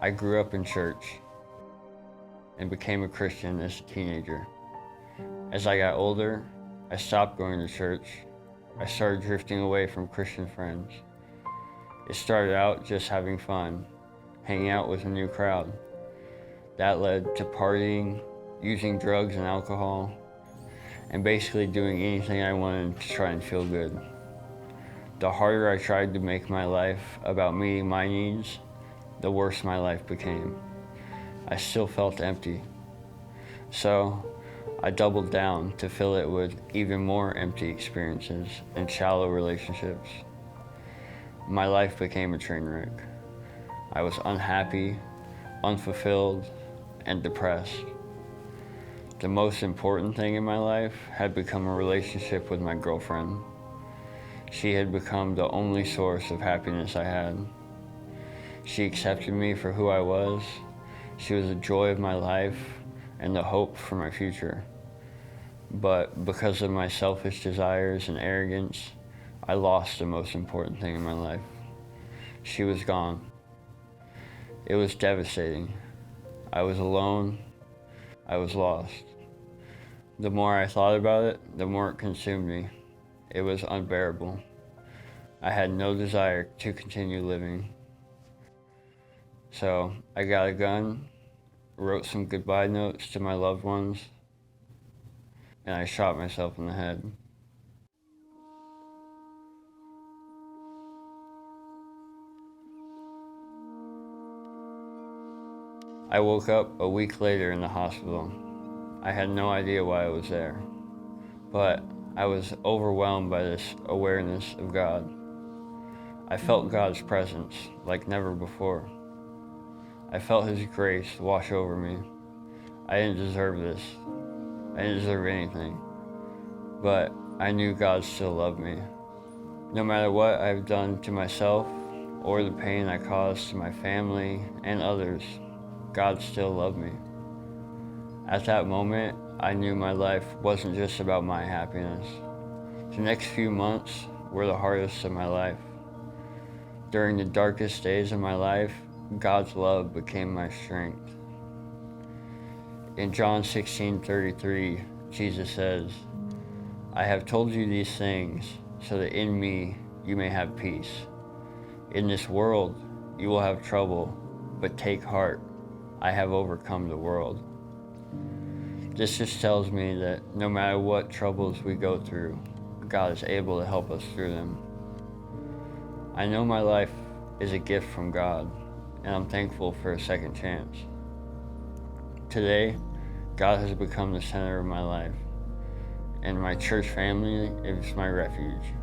I grew up in church and became a Christian as a teenager. As I got older, I stopped going to church. I started drifting away from Christian friends. It started out just having fun, hanging out with a new crowd. That led to partying, using drugs and alcohol, and basically doing anything I wanted to try and feel good. The harder I tried to make my life about meeting my needs, the worse my life became. I still felt empty. So I doubled down to fill it with even more empty experiences and shallow relationships. My life became a train wreck. I was unhappy, unfulfilled, and depressed. The most important thing in my life had become a relationship with my girlfriend. She had become the only source of happiness I had. She accepted me for who I was. She was the joy of my life and the hope for my future. But because of my selfish desires and arrogance, I lost the most important thing in my life. She was gone. It was devastating. I was alone. I was lost. The more I thought about it, the more it consumed me. It was unbearable. I had no desire to continue living. So I got a gun, wrote some goodbye notes to my loved ones, and I shot myself in the head. I woke up a week later in the hospital. I had no idea why I was there, but I was overwhelmed by this awareness of God. I felt God's presence like never before. I felt His grace wash over me. I didn't deserve this. I didn't deserve anything. But I knew God still loved me. No matter what I've done to myself or the pain I caused to my family and others, God still loved me. At that moment, I knew my life wasn't just about my happiness. The next few months were the hardest of my life. During the darkest days of my life, God's love became my strength. In John 16:33, Jesus says, "I have told you these things so that in me you may have peace. In this world you will have trouble, but take heart, I have overcome the world." This just tells me that no matter what troubles we go through, God is able to help us through them. I know my life is a gift from God, and I'm thankful for a second chance. Today, God has become the center of my life, and my church family is my refuge.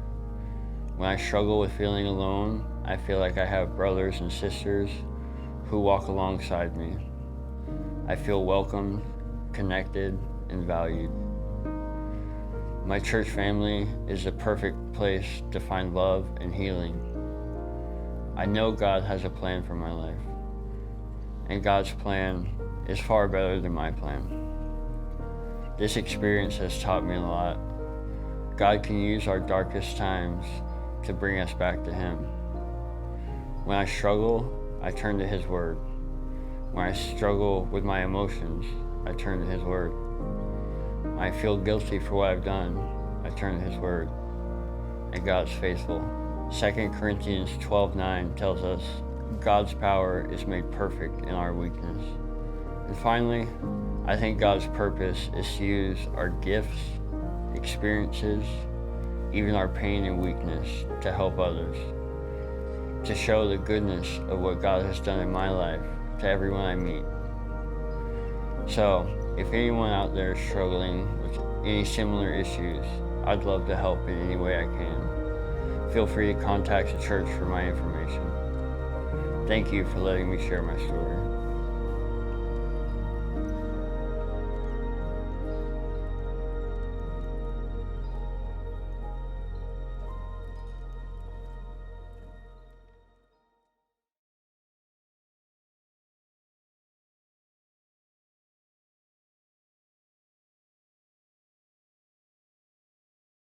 When I struggle with feeling alone, I feel like I have brothers and sisters who walk alongside me. I feel welcomed, connected, and valued. My church family is the perfect place to find love and healing. I know God has a plan for my life, and God's plan is far better than my plan. This experience has taught me a lot. God can use our darkest times to bring us back to Him. When I struggle, I turn to His Word. When I struggle with my emotions, I turn to His Word. When I feel guilty for what I've done, I turn to His Word. And God's faithful. 2 Corinthians 12:9 tells us, God's power is made perfect in our weakness. And finally, I think God's purpose is to use our gifts, experiences, even our pain and weakness to help others, to show the goodness of what God has done in my life to everyone I meet. So, if anyone out there is struggling with any similar issues, I'd love to help in any way I can. Feel free to contact the church for my information. Thank you for letting me share my story.